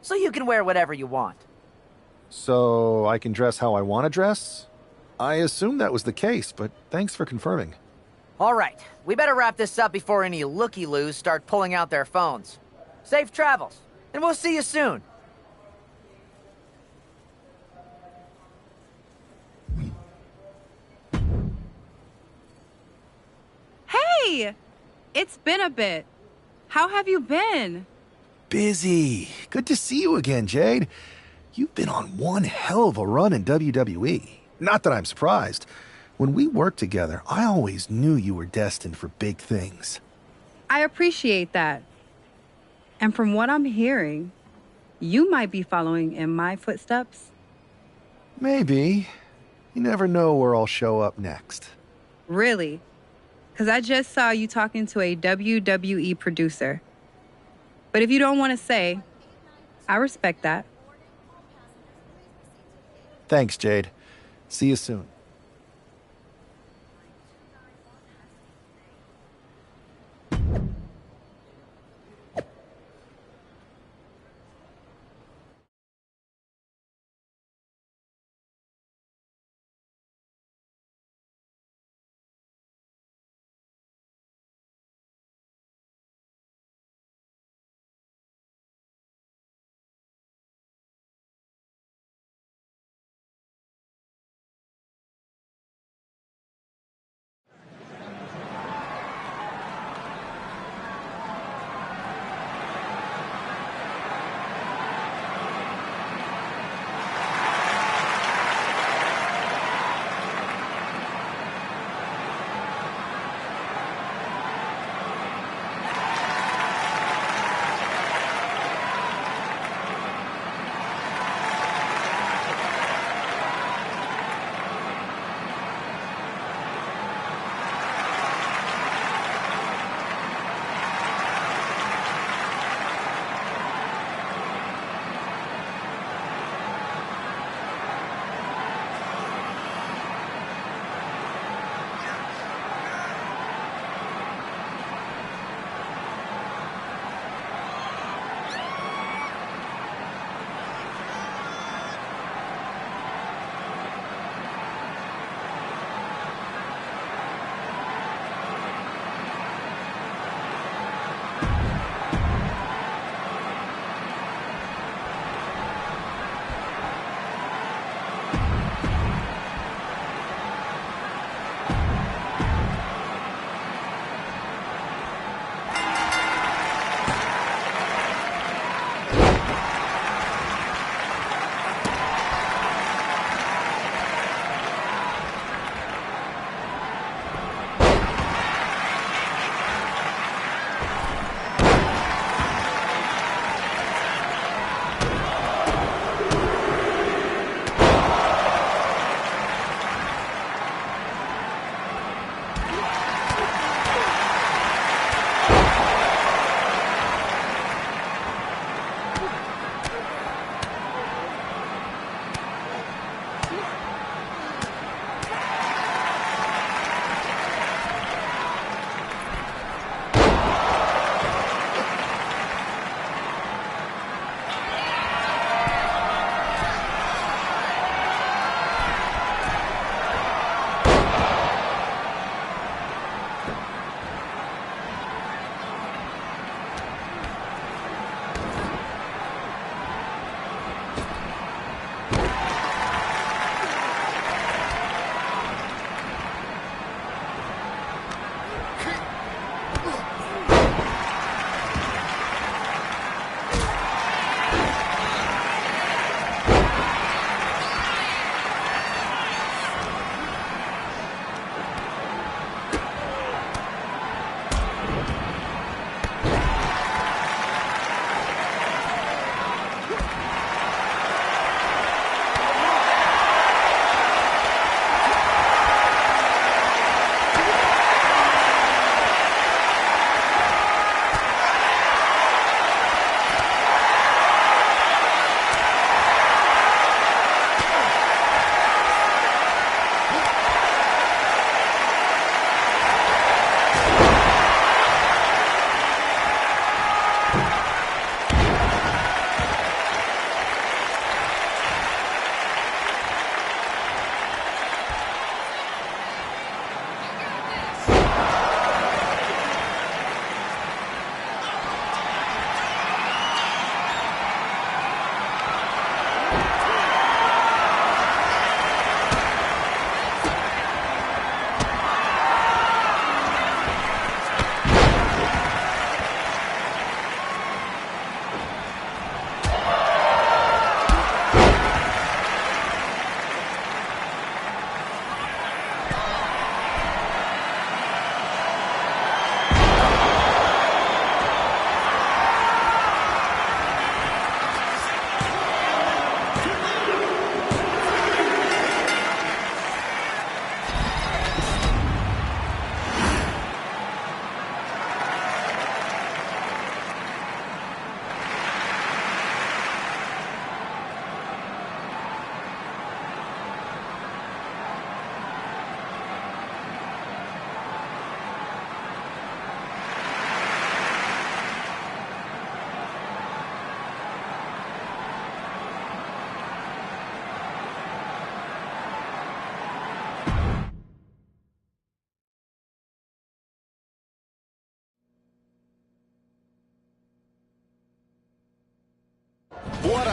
so you can wear whatever you want. So I can dress how I want to dress? I assumed that was the case, but thanks for confirming. All right, we better wrap this up before any looky-loos start pulling out their phones. Safe travels, and we'll see you soon. Hey! It's been a bit. How have you been? Busy. Good to see you again, Jade. You've been on one hell of a run in WWE. Not that I'm surprised. When we worked together, I always knew you were destined for big things. I appreciate that. And from what I'm hearing, you might be following in my footsteps. Maybe. You never know where I'll show up next. Really? Because I just saw you talking to a WWE producer. But if you don't want to say, I respect that. Thanks, Jade. See you soon.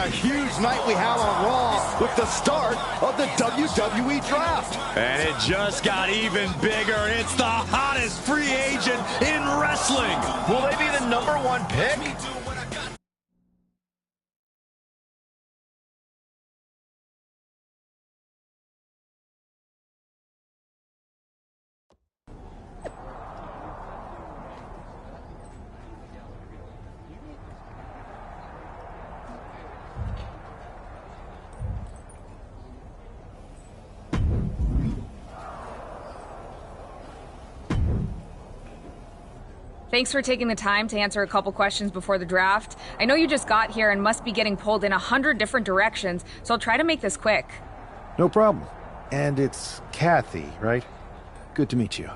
a huge night we have on Raw with the start of the WWE Draft. And it just got even bigger. It's the hottest free agent in wrestling. Will they be the #1 pick? Thanks for taking the time to answer a couple questions before the draft. I know you just got here and must be getting pulled in 100 different directions, so I'll try to make this quick. No problem. And it's Kathy, right? Good to meet you.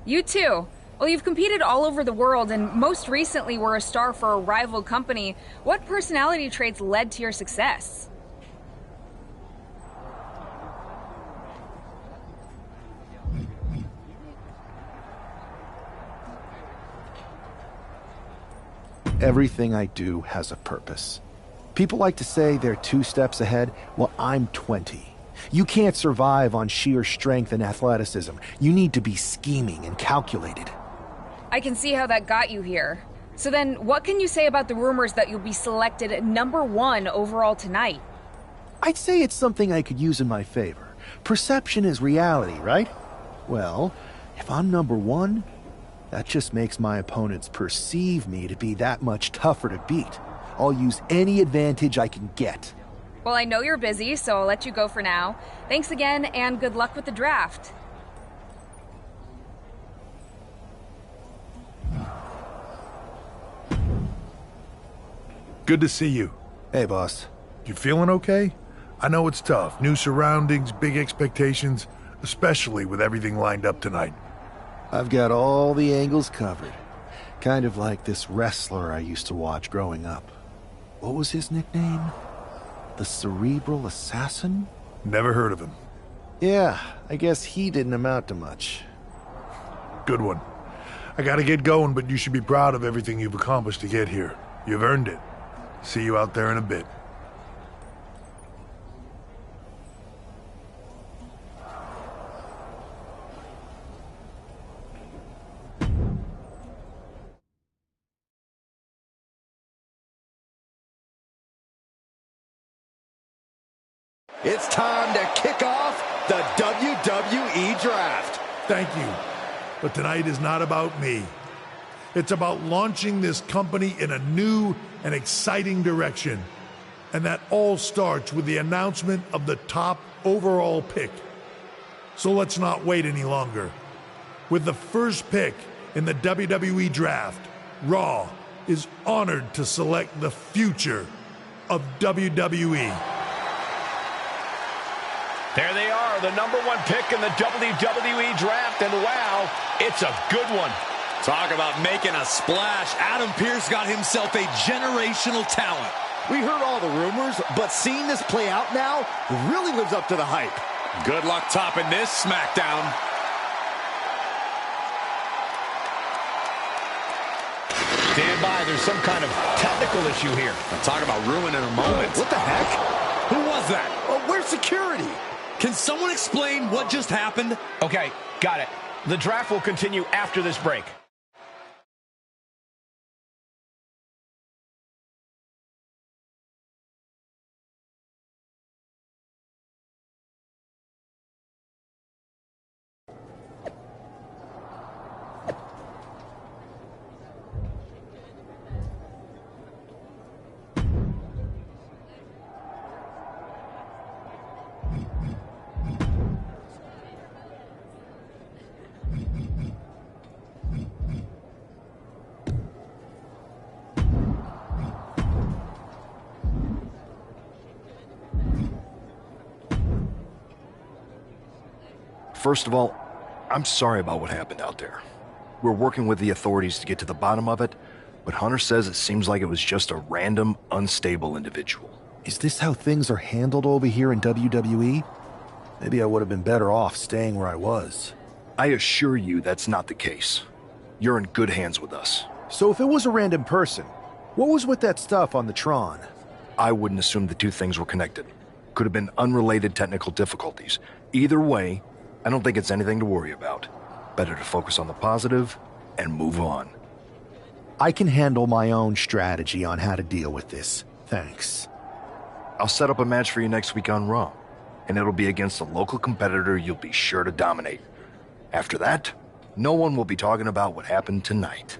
You too. Well, you've competed all over the world and most recently were a star for a rival company. What personality traits led to your success? Everything I do has a purpose. People like to say they're 2 steps ahead. Well, I'm 20. You can't survive on sheer strength and athleticism. You need to be scheming and calculated. I can see how that got you here. So then, what can you say about the rumors that you'll be selected #1 overall tonight? I'd say it's something I could use in my favor. Perception is reality, right? Well, if I'm #1, that just makes my opponents perceive me to be that much tougher to beat. I'll use any advantage I can get. Well, I know you're busy, so I'll let you go for now. Thanks again, and good luck with the draft. Good to see you. Hey, boss. You feeling okay? I know it's tough. New surroundings, big expectations, especially with everything lined up tonight. I've got all the angles covered. Kind of like this wrestler I used to watch growing up. What was his nickname? The Cerebral Assassin? Never heard of him. Yeah, I guess he didn't amount to much. Good one. I gotta get going, but you should be proud of everything you've accomplished to get here. You've earned it. See you out there in a bit. It's time to kick off the WWE Draft. Thank you. But tonight is not about me. It's about launching this company in a new and exciting direction. And that all starts with the announcement of the top overall pick. So let's not wait any longer. With the first pick in the WWE Draft, Raw is honored to select the future of WWE. There they are, the #1 pick in the WWE Draft, and wow, it's a good one. Talk about making a splash. Adam Pearce got himself a generational talent. We heard all the rumors, but seeing this play out now really lives up to the hype. Good luck topping this SmackDown. Stand by, there's some kind of technical issue here. Talk about ruining a moment. What the heck? Who was that? Oh, where's security? Can someone explain what just happened? Okay, got it. The draft will continue after this break. First of all, I'm sorry about what happened out there. We're working with the authorities to get to the bottom of it, but Hunter says it seems like it was just a random, unstable individual. Is this how things are handled over here in WWE? Maybe I would have been better off staying where I was. I assure you that's not the case. You're in good hands with us. So if it was a random person, what was with that stuff on the Tron? I wouldn't assume the two things were connected. Could have been unrelated technical difficulties. Either way, I don't think it's anything to worry about. Better to focus on the positive and move on. I can handle my own strategy on how to deal with this. Thanks. I'll set up a match for you next week on Raw, and it'll be against a local competitor you'll be sure to dominate. After that, no one will be talking about what happened tonight.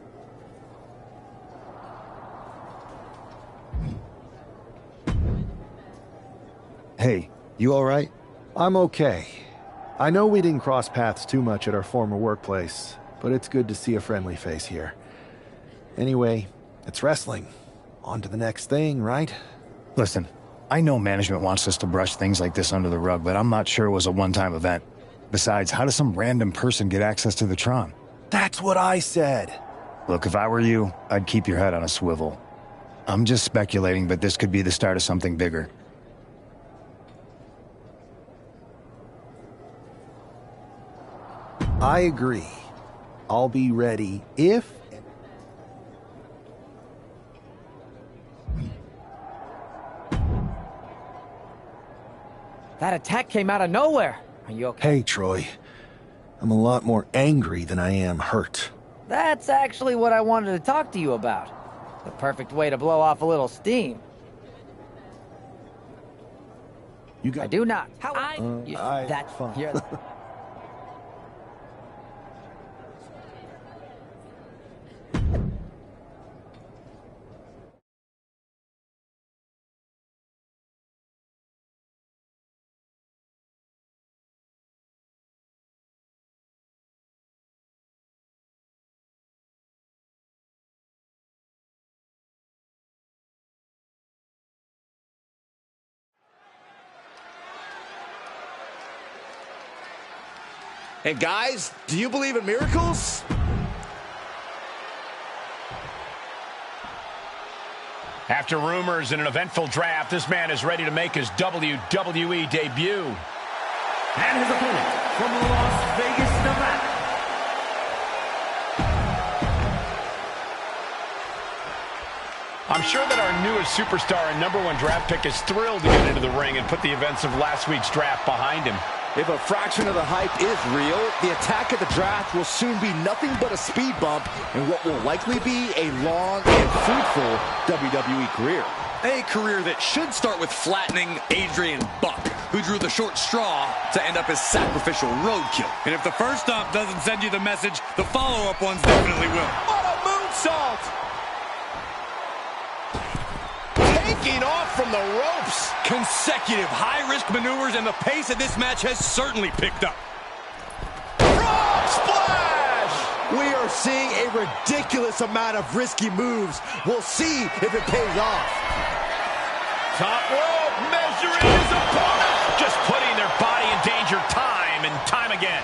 Hey, you all right? I'm okay. I know we didn't cross paths too much at our former workplace, but it's good to see a friendly face here. Anyway, it's wrestling. On to the next thing, right? Listen, I know management wants us to brush things like this under the rug, but I'm not sure it was a one-time event. Besides, how does some random person get access to the Tron? That's what I said. Look, if I were you, I'd keep your head on a swivel. I'm just speculating, but this could be the start of something bigger. I agree. I'll be ready if... That attack came out of nowhere. Are you okay? Hey, Troy. I'm a lot more angry than I am hurt. That's actually what I wanted to talk to you about. The perfect way to blow off a little steam. You got... I do not. That's fine. You're... And guys, do you believe in miracles? After rumors and an eventful draft, this man is ready to make his WWE debut. And his opponent from Las Vegas, Nevada. I'm sure that our newest superstar and #1 draft pick is thrilled to get into the ring and put the events of last week's draft behind him. If a fraction of the hype is real, the attack of the draft will soon be nothing but a speed bump in what will likely be a long and fruitful WWE career. A career that should start with flattening Adrian Buck, who drew the short straw to end up as sacrificial roadkill. And if the first stop doesn't send you the message, the follow-up ones definitely will. What a moonsault! Taking off from the ropes. Consecutive high-risk maneuvers, and the pace of this match has certainly picked up. Frog splash! We are seeing a ridiculous amount of risky moves. We'll see if it pays off. Top rope, measuring his opponent. Just putting their body in danger time and time again.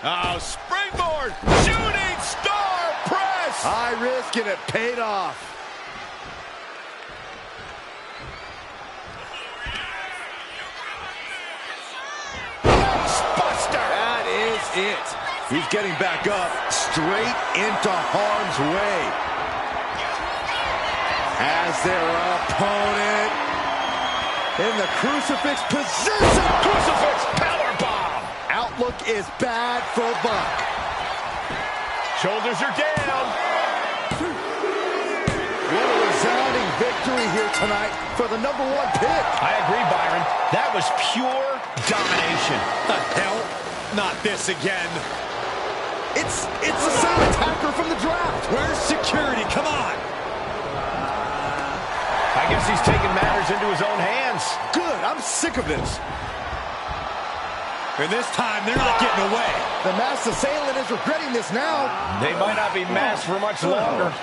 Oh, springboard! Shooting star press! High risk and it paid off. Facebuster! That is it. He's getting back up, straight into harm's way. As their opponent in the crucifix position. Crucifix powerbomb. Outlook is bad for Buck. Shoulders are down. What a resounding victory here tonight for the #1 pick. I agree, Byron. That was pure domination. The hell? Not this again. It's the sound attacker from the draft. Where's security? Come on. I guess he's taking matters into his own hands. Good. I'm sick of this. And this time, they're not getting away. The masked assailant is regretting this now. They might not be masked for much longer.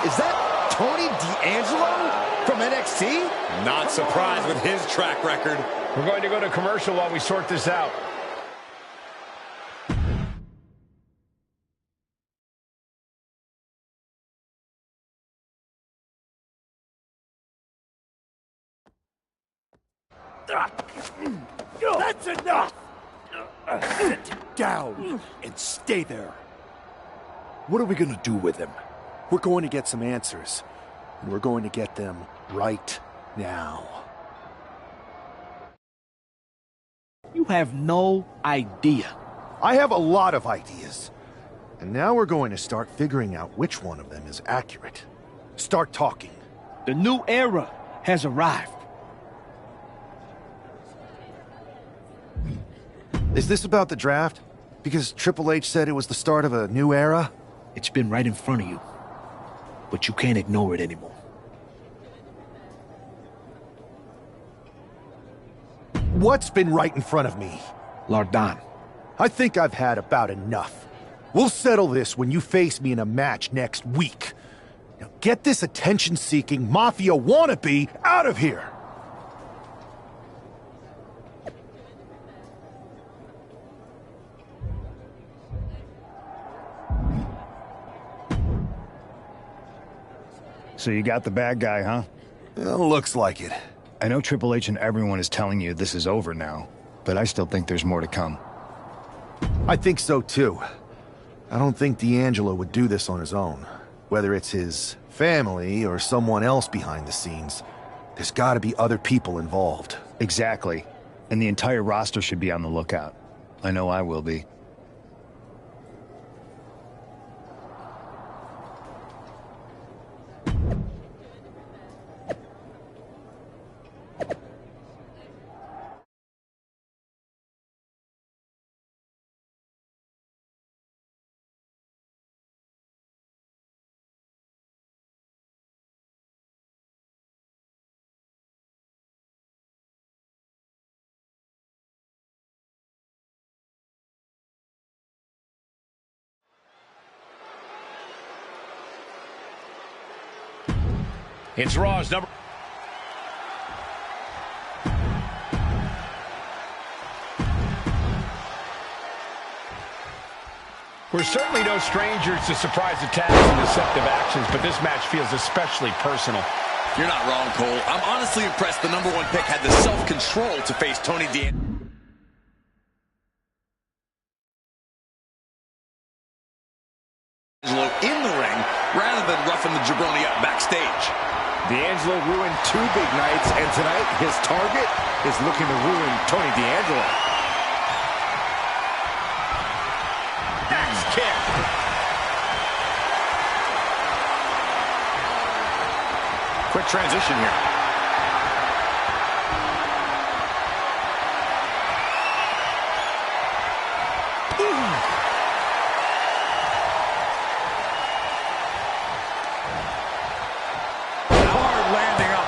Is that Tony D'Angelo from NXT? Not surprised with his track record. We're going to go to commercial while we sort this out. That's enough! Sit down and stay there. What are we gonna do with him? We're going to get some answers, and we're going to get them right now. You have no idea. I have a lot of ideas. And now we're going to start figuring out which one of them is accurate. Start talking. The new era has arrived. Is this about the draft? Because Triple H said it was the start of a new era? It's been right in front of you, but you can't ignore it anymore. What's been right in front of me? Lardan. I think I've had about enough. We'll settle this when you face me in a match next week. Now get this attention-seeking Mafia wannabe out of here! So you got the bad guy, huh? Well, looks like it. I know Triple H and everyone is telling you this is over now, but I still think there's more to come. I think so, too. I don't think D'Angelo would do this on his own. Whether it's his family or someone else behind the scenes, there's gotta be other people involved. Exactly. And the entire roster should be on the lookout. I know I will be. It's Raw's number... We're certainly no strangers to surprise attacks and deceptive actions, but this match feels especially personal. You're not wrong, Cole. I'm honestly impressed the number one pick had the self-control to face Tony D'Angelo in the ring rather than roughing the jabroni up backstage. D'Angelo ruined 2 big nights, and tonight his target is looking to ruin Tony D'Angelo. Axe kick. Quick transition here.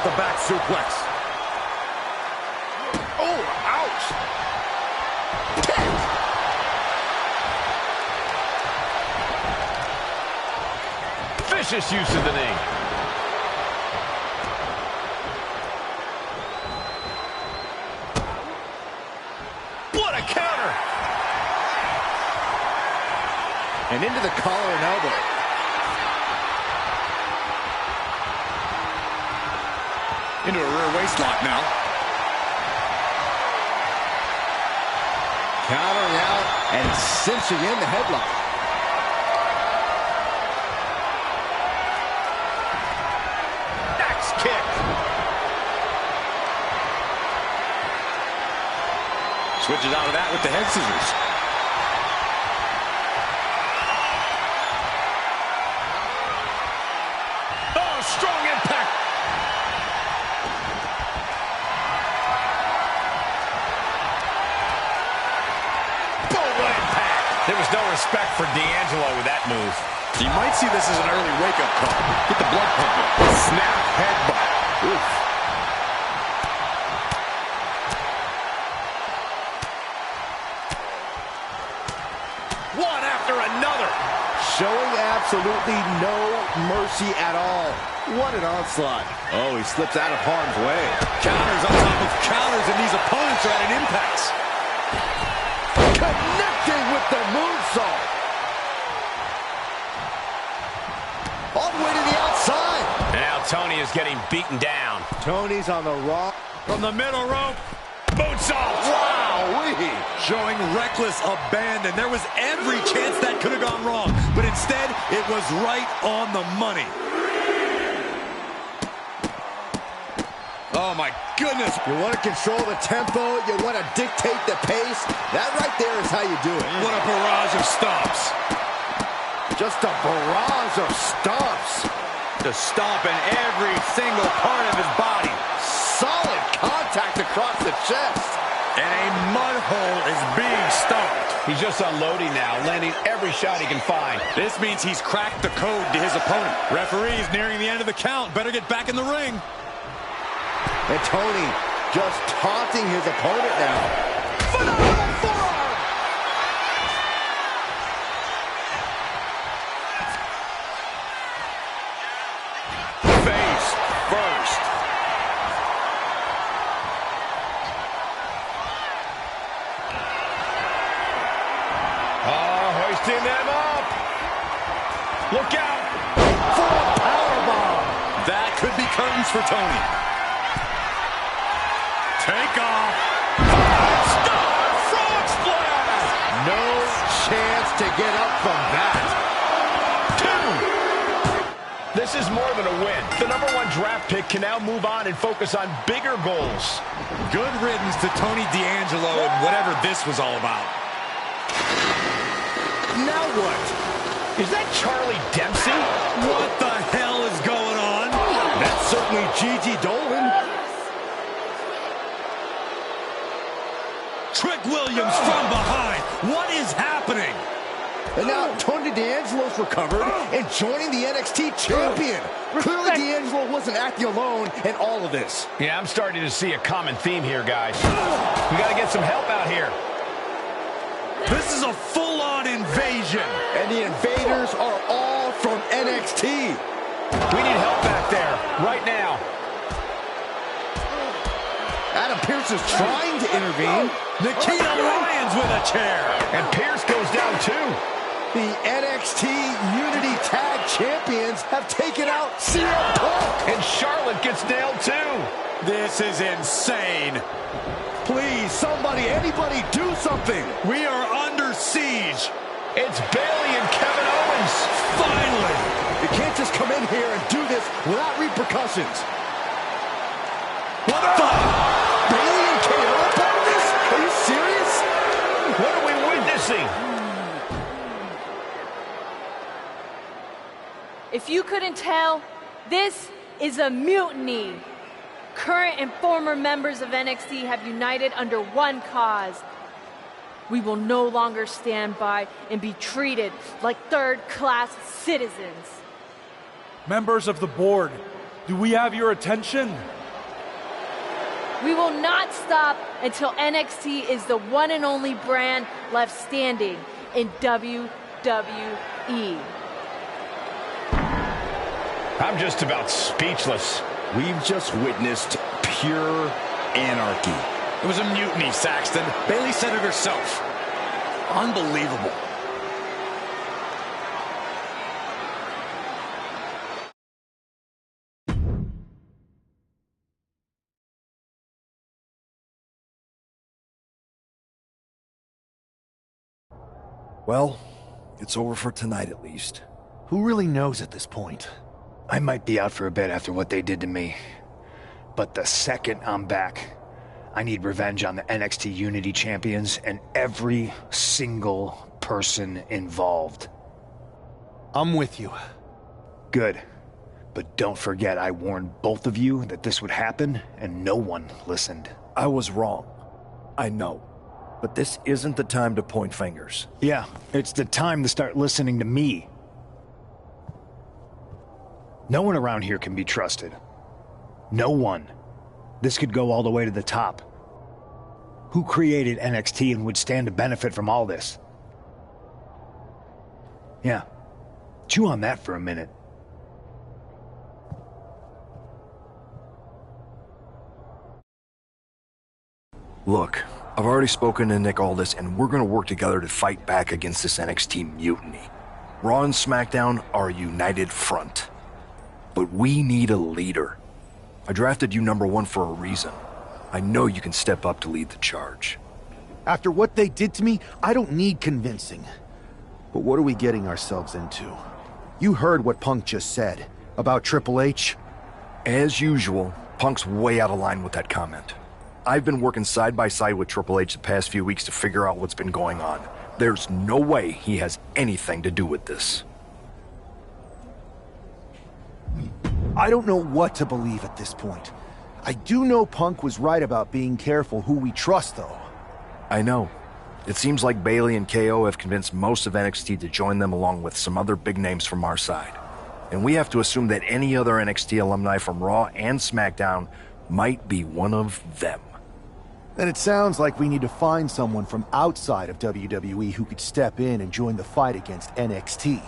The back suplex. Oh, ouch. Kick. Vicious use of the knee. What a counter. And into the collar and elbow. Into a rear waist lock now. Countering out and cinching in the headlock. Axe kick. Switches out of that with the head scissors. Oh, strong impact. There was no respect for D'Angelo with that move. You might see this as an early wake-up call. Get the blood pumping. Snap headbutt. Oof. One after another. Showing absolutely no mercy at all. What an onslaught. Oh, he slips out of harm's way. Counters on top of counters, and these opponents are at an impasse. Connecting with the moonsault. All the way to the outside. And now Tony is getting beaten down. Tony's on the rock. From the middle rope. Moonsault! Wow-wee! Showing reckless abandon. There was every chance that could have gone wrong, but instead, it was right on the money. Oh, my goodness. You want to control the tempo, you want to dictate the pace. That right there is how you do it. What a barrage of stomps. Just a barrage of stomps. Just stomping every single part of his body. Solid contact across the chest. And a mud hole is being stomped. He's just unloading now, landing every shot he can find. This means he's cracked the code to his opponent. Referee's nearing the end of the count. Better get back in the ring. And Tony just taunting his opponent now. Phenomenal forearm! Face first. Hoisting them up. Look out. For a powerbomb. That could be curtains for Tony. Take off. Star frog splash. No chance to get up from that. 2. This is more than a win. The #1 draft pick can now move on and focus on bigger goals. Good riddance to Tony D'Angelo and whatever this was all about. Now what? Is that Charlie Dempsey? What the hell is going on? That's certainly Gigi Dolan. Trick Williams from behind. What is happening? And now Tony D'Angelo's recovered and joining the NXT champion. Clearly D'Angelo wasn't acting alone in all of this. Yeah, I'm starting to see a common theme here, guys. We got to get some help out here. This is a full-on invasion. And the invaders are all from NXT. We need help back there, right now. Adam Pearce is trying to intervene. Nikita Lyons with a chair. And Pearce goes down too. The NXT Unity Tag Champions have taken out CM Punk. And Charlotte gets nailed too. This is insane. Please, somebody, anybody, do something. We are under siege. It's Bayley and Kevin Owens. Finally. You can't just come in here and do this without repercussions. What the? Bayley and KO are part of this? Are you serious? What are we witnessing? If you couldn't tell, this is a mutiny. Current and former members of NXT have united under one cause. We will no longer stand by and be treated like third-class citizens. Members of the board, do we have your attention? We will not stop until NXT is the one and only brand left standing in WWE. I'm just about speechless. We've just witnessed pure anarchy. It was a mutiny, Saxton. Bayley said it herself. Unbelievable. Well, it's over for tonight at least. Who really knows at this point? I might be out for a bit after what they did to me. But the second I'm back, I need revenge on the NXT Unity Champions and every single person involved. I'm with you. Good. But don't forget I warned both of you that this would happen, and no one listened. I was wrong. I know. But this isn't the time to point fingers. Yeah, it's the time to start listening to me. No one around here can be trusted. No one. This could go all the way to the top. Who created NXT and would stand to benefit from all this? Yeah. Chew on that for a minute. Look, I've already spoken to Nick Aldis, and we're gonna work together to fight back against this NXT mutiny. Raw and SmackDown are a united front. But we need a leader. I drafted you #1 for a reason. I know you can step up to lead the charge. After what they did to me, I don't need convincing. But what are we getting ourselves into? You heard what Punk just said about Triple H. As usual, Punk's way out of line with that comment. I've been working side by side with Triple H the past few weeks to figure out what's been going on. There's no way he has anything to do with this. I don't know what to believe at this point. I do know Punk was right about being careful who we trust, though. I know. It seems like Bayley and KO have convinced most of NXT to join them along with some other big names from our side. And we have to assume that any other NXT alumni from Raw and SmackDown might be one of them. Then it sounds like we need to find someone from outside of WWE who could step in and join the fight against NXT.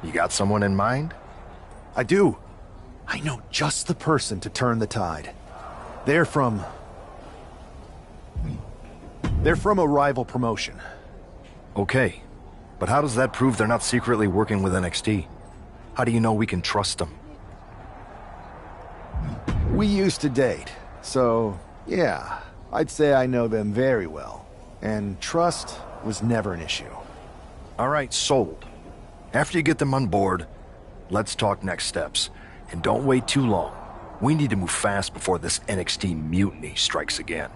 You got someone in mind? I do. I know just the person to turn the tide. They're from a rival promotion. Okay, but how does that prove they're not secretly working with NXT? How do you know we can trust them? We used to date, so yeah, I'd say I know them very well. And trust was never an issue. All right, sold. After you get them on board, let's talk next steps. And don't wait too long. We need to move fast before this NXT mutiny strikes again.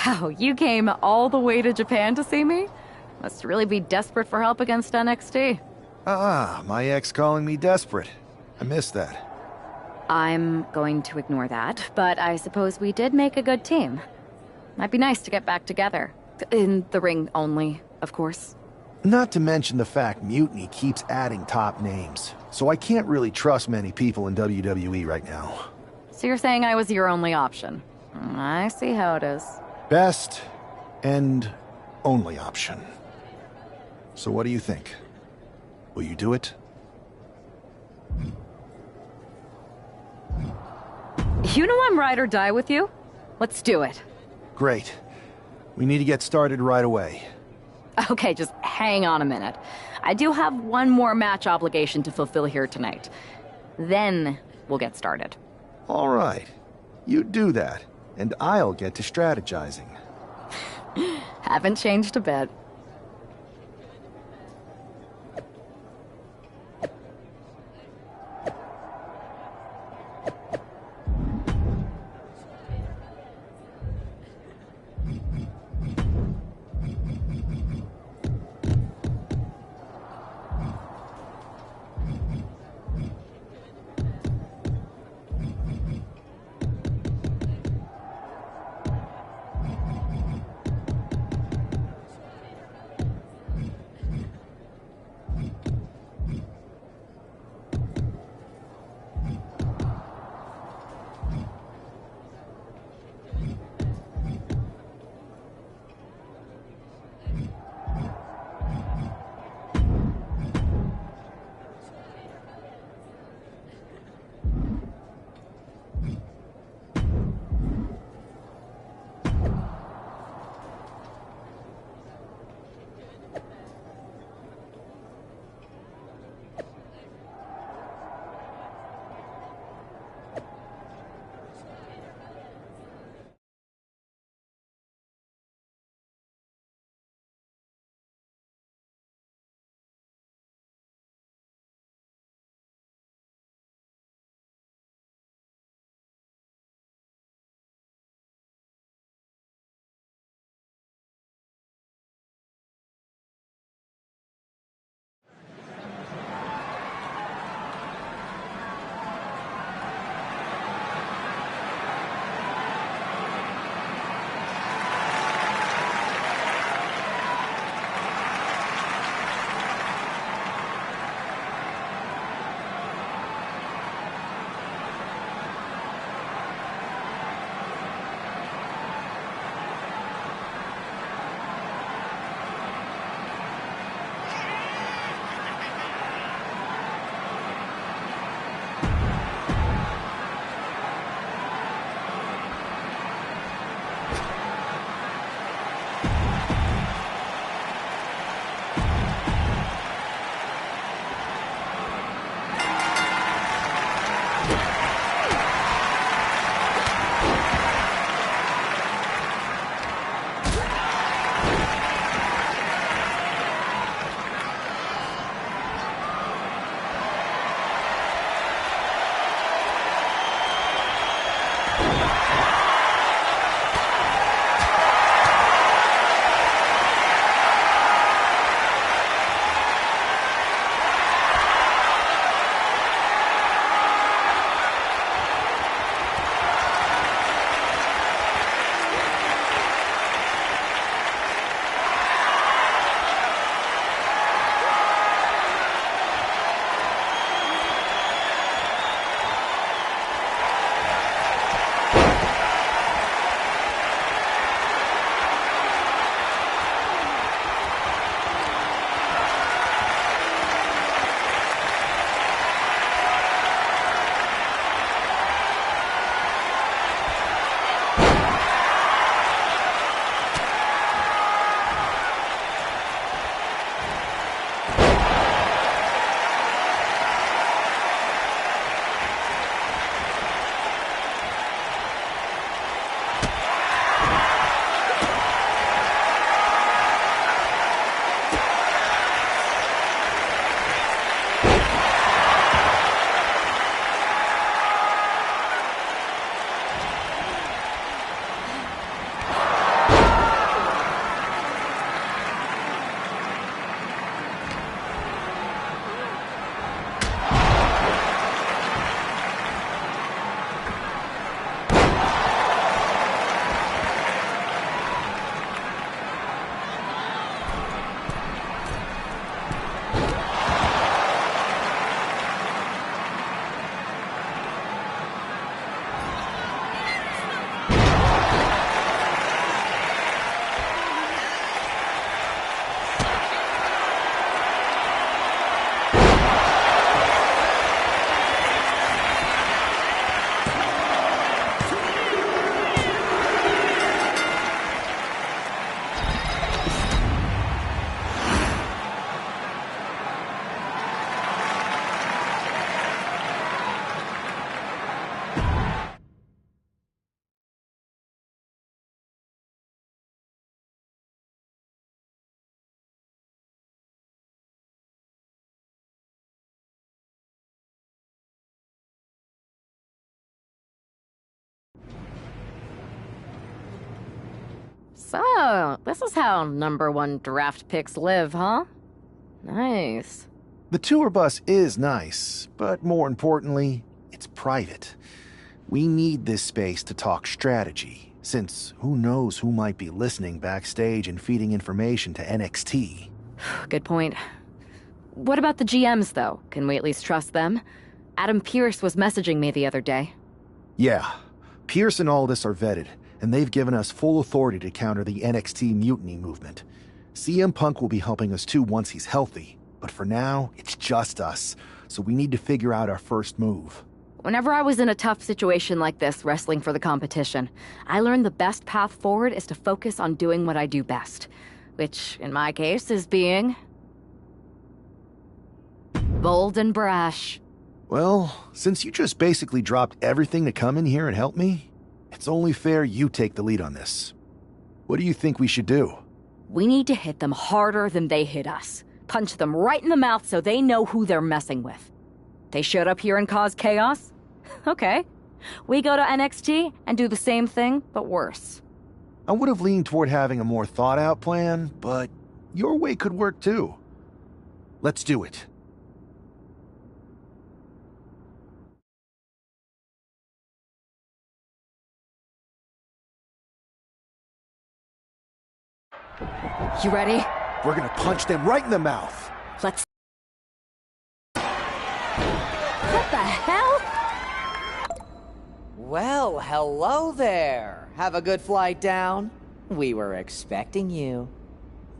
Wow, you came all the way to Japan to see me? Must really be desperate for help against NXT. My ex calling me desperate. I missed that. I'm going to ignore that, but I suppose we did make a good team. Might be nice to get back together. In the ring only, of course. Not to mention the fact Mutiny keeps adding top names, so I can't really trust many people in WWE right now. So you're saying I was your only option? I see how it is. Best and only option. So what do you think? Will you do it? You know I'm ride or die with you. Let's do it. Great. We need to get started right away. Okay, just hang on a minute. I do have one more match obligation to fulfill here tonight. Then we'll get started. All right. You do that, and I'll get to strategizing. Haven't changed a bit. So, this is how #1 draft picks live, huh? Nice. The tour bus is nice, but more importantly, it's private. We need this space to talk strategy, since who knows who might be listening backstage and feeding information to NXT. Good point. What about the GMs, though? Can we at least trust them? Adam Pearce was messaging me the other day. Yeah, Pierce and Aldis are vetted, and they've given us full authority to counter the NXT mutiny movement. CM Punk will be helping us too once he's healthy, but for now, it's just us, so we need to figure out our first move. Whenever I was in a tough situation like this, wrestling for the competition, I learned the best path forward is to focus on doing what I do best. Which, in my case, is being... bold and brash. Well, since you just basically dropped everything to come in here and help me, it's only fair you take the lead on this. What do you think we should do? We need to hit them harder than they hit us. Punch them right in the mouth so they know who they're messing with. They showed up here and caused chaos? Okay. We go to NXT and do the same thing, but worse. I would have leaned toward having a more thought-out plan, but your way could work too. Let's do it. You ready? We're gonna punch them right in the mouth. Let's... What the hell? Well, hello there. Have a good flight down. We were expecting you.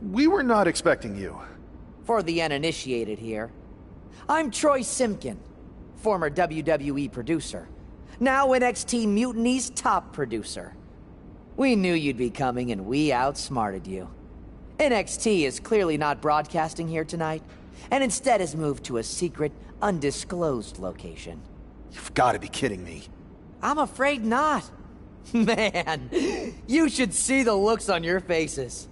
We were not expecting you. For the uninitiated here, I'm Troy Simkin, former WWE producer, now NXT Mutiny's top producer. We knew you'd be coming and we outsmarted you. NXT is clearly not broadcasting here tonight, and instead has moved to a secret, undisclosed location. You've got to be kidding me. I'm afraid not. Man, you should see the looks on your faces.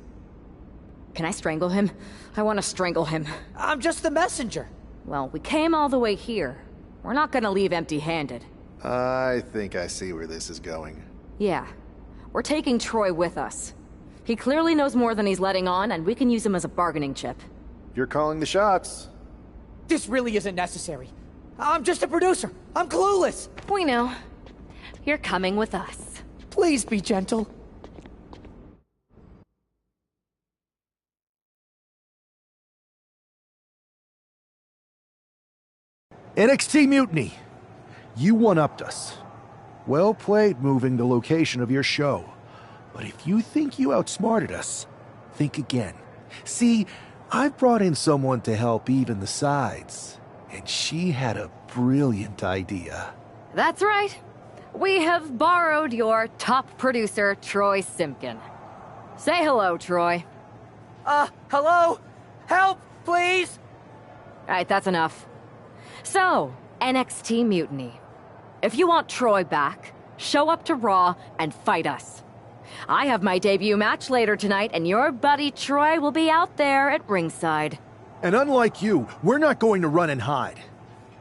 Can I strangle him? I want to strangle him. I'm just the messenger. Well, we came all the way here. We're not gonna leave empty-handed. I think I see where this is going. Yeah. We're taking Troy with us. He clearly knows more than he's letting on, and we can use him as a bargaining chip. You're calling the shots. This really isn't necessary. I'm just a producer. I'm clueless. We know. You're coming with us. Please be gentle. NXT Mutiny. You one-upped us. Well played moving the location of your show. But if you think you outsmarted us, think again. See, I've brought in someone to help even the sides, and she had a brilliant idea. That's right. We have borrowed your top producer, Troy Simkin. Say hello, Troy. Hello? Help, please? Alright, that's enough. So, NXT Mutiny. If you want Troy back, show up to Raw and fight us. I have my debut match later tonight, and your buddy Troy will be out there at ringside. And unlike you, we're not going to run and hide.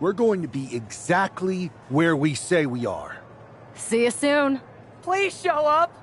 We're going to be exactly where we say we are. See you soon. Please show up.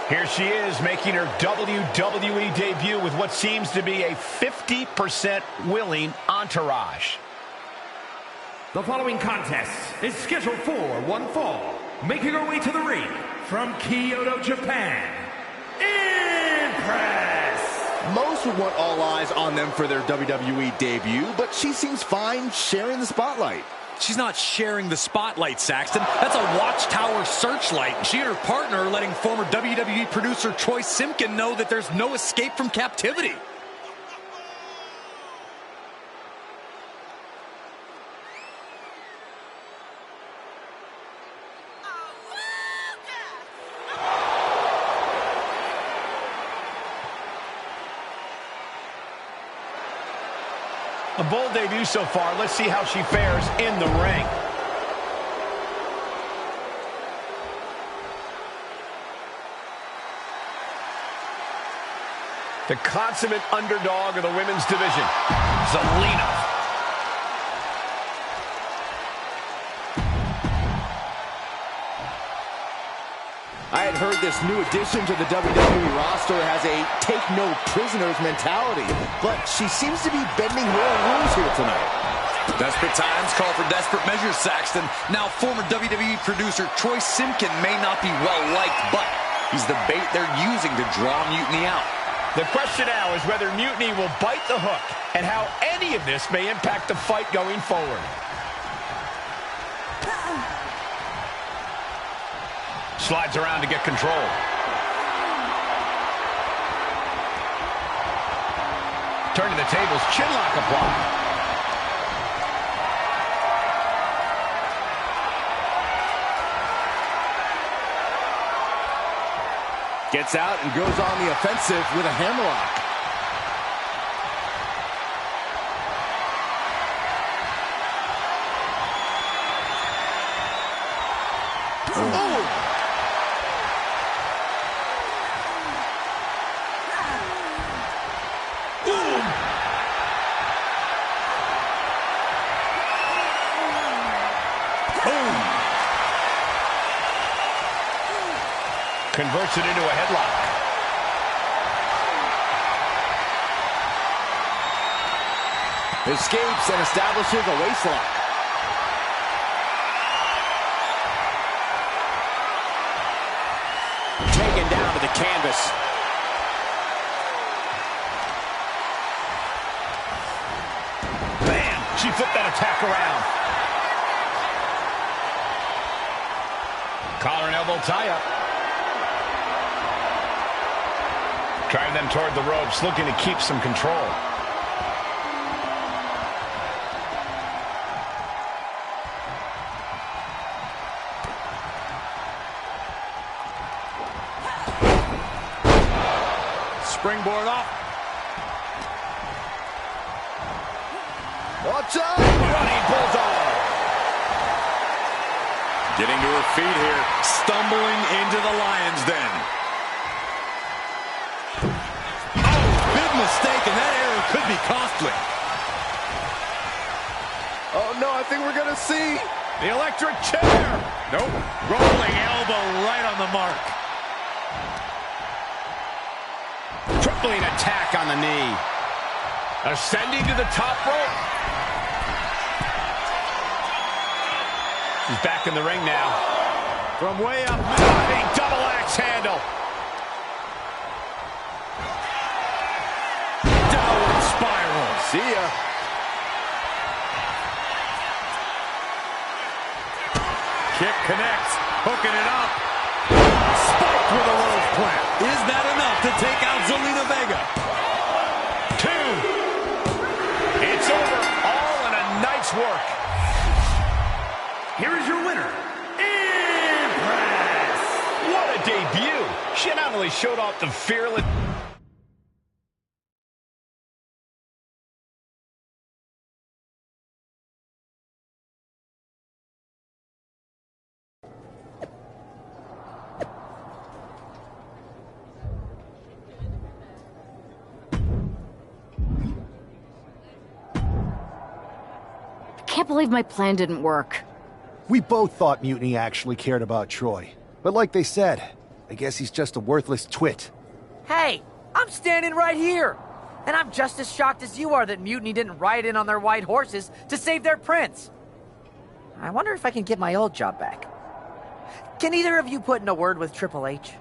Here she is, making her WWE debut with what seems to be a 50% willing entourage. The following contest is scheduled for one fall. Making her way to the ring from Kyoto, Japan, Impress! Most would want all eyes on them for their WWE debut, but she seems fine sharing the spotlight. She's not sharing the spotlight, Saxton. That's a watchtower searchlight. She and her partner are letting former WWE producer Troy Simkin know that there's no escape from captivity. A bold debut so far. Let's see how she fares in the ring. The consummate underdog of the women's division, Zelina. I had heard this new addition to the WWE roster has a take-no-prisoners mentality, but she seems to be bending her own rules here tonight. Desperate times call for desperate measures, Saxton. Now, former WWE producer Troy Simpkin may not be well-liked, but he's the bait they're using to draw Mutiny out. The question now is whether Mutiny will bite the hook and how any of this may impact the fight going forward. Slides around to get control. Turning the tables, chinlock applied. Gets out and goes on the offensive with a hammerlock. Converts it into a headlock. Escapes and establishes a waistlock. Taken down to the canvas. Bam! She flipped that attack around. Collar and elbow tie-up. Driving them toward the ropes, looking to keep some control. Springboard up. Watch out! Running bulldog. Getting to her feet here, stumbling into the lion's den. Mistake, and that error could be costly. Oh no, I think we're gonna see the electric chair. Nope. Rolling elbow right on the mark. Tripling attack on the knee. Ascending to the top rope. She's back in the ring now. From way up, diving double axe handle. Spiral. See ya. Kick connects. Hooking it up. Spiked with a rose plant. Is that enough to take out Zelina Vega? 2. It's over. All in a night's work. Here is your winner, Impress. What a debut. She not only showed off the fearless... Can't believe my plan didn't work. We both thought Mutiny actually cared about Troy. But like they said, I guess he's just a worthless twit. Hey, I'm standing right here. And I'm just as shocked as you are that Mutiny didn't ride in on their white horses to save their prince. I wonder if I can get my old job back. Can either of you put in a word with Triple H?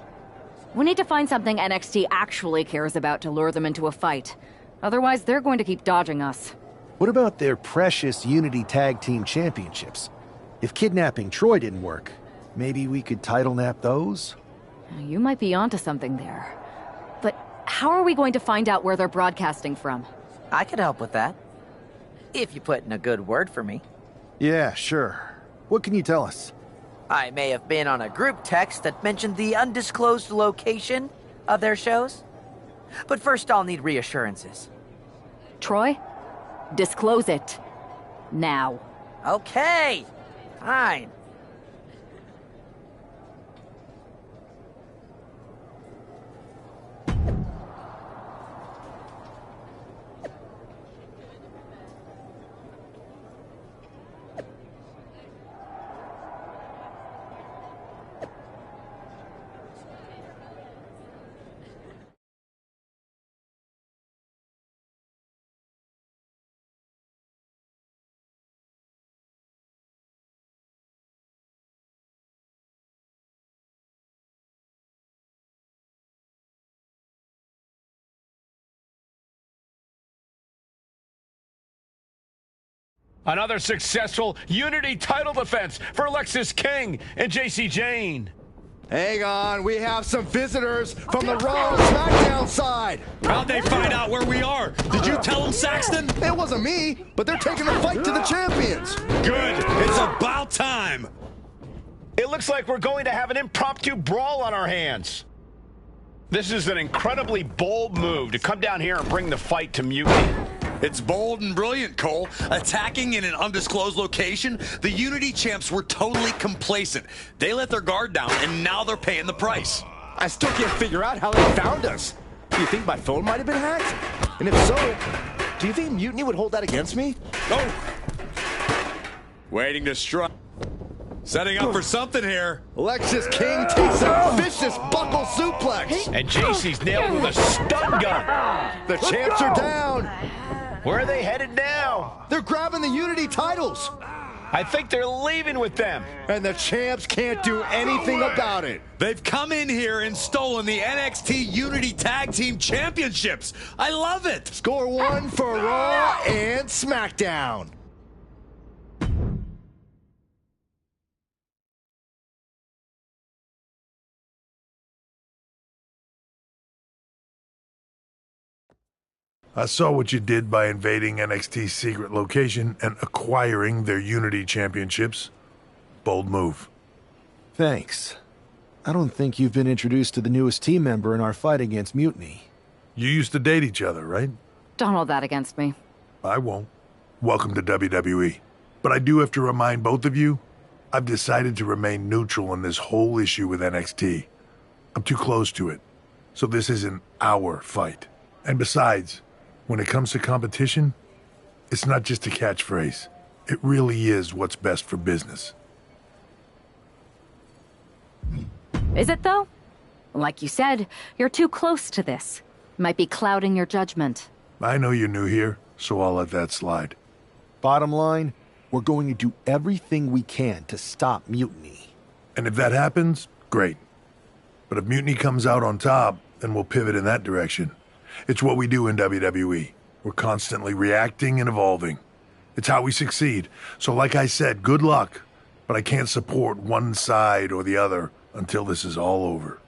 We need to find something NXT actually cares about to lure them into a fight. Otherwise, they're going to keep dodging us. What about their precious Unity Tag Team Championships? If kidnapping Troy didn't work, maybe we could title nap those? You might be onto something there. But how are we going to find out where they're broadcasting from? I could help with that. If you put in a good word for me. Yeah, sure. What can you tell us? I may have been on a group text that mentioned the undisclosed location of their shows. But first I'll need reassurances. Troy? Disclose it. Now. Okay, fine. Another successful Unity title defense for Lexis King and JC Jane. Hang on, we have some visitors from the Raw SmackDown side. How'd they find out where we are? Did you tell them, Saxton? It wasn't me, but they're taking the fight to the champions. Good. It's about time. It looks like we're going to have an impromptu brawl on our hands. This is an incredibly bold move to come down here and bring the fight to Mutiny. It's bold and brilliant, Cole. Attacking in an undisclosed location, the Unity champs were totally complacent. They let their guard down, and now they're paying the price. I still can't figure out how they found us. Do you think my phone might have been hacked? And if so, do you think Mutiny would hold that against me? Oh! Waiting to strike. Setting up for something here. Lexis King takes a vicious buckle suplex. And JC's nailed with a stun gun. The champs are down. Where are they headed now? They're grabbing the Unity titles. I think they're leaving with them. And the champs can't do anything about it. They've come in here and stolen the NXT Unity Tag Team Championships. I love it. Score one for Raw and SmackDown. I saw what you did by invading NXT's secret location and acquiring their Unity championships. Bold move. Thanks. I don't think you've been introduced to the newest team member in our fight against Mutiny. You used to date each other, right? Don't hold that against me. I won't. Welcome to WWE. But I do have to remind both of you, I've decided to remain neutral in this whole issue with NXT. I'm too close to it. So this isn't our fight. And besides, when it comes to competition, it's not just a catchphrase. It really is what's best for business. Is it, though? Like you said, you're too close to this. Might be clouding your judgment. I know you're new here, so I'll let that slide. Bottom line, we're going to do everything we can to stop Mutiny. And if that happens, great. But if Mutiny comes out on top, then we'll pivot in that direction. It's what we do in WWE. We're constantly reacting and evolving. It's how we succeed. So like I said, good luck. But I can't support one side or the other until this is all over.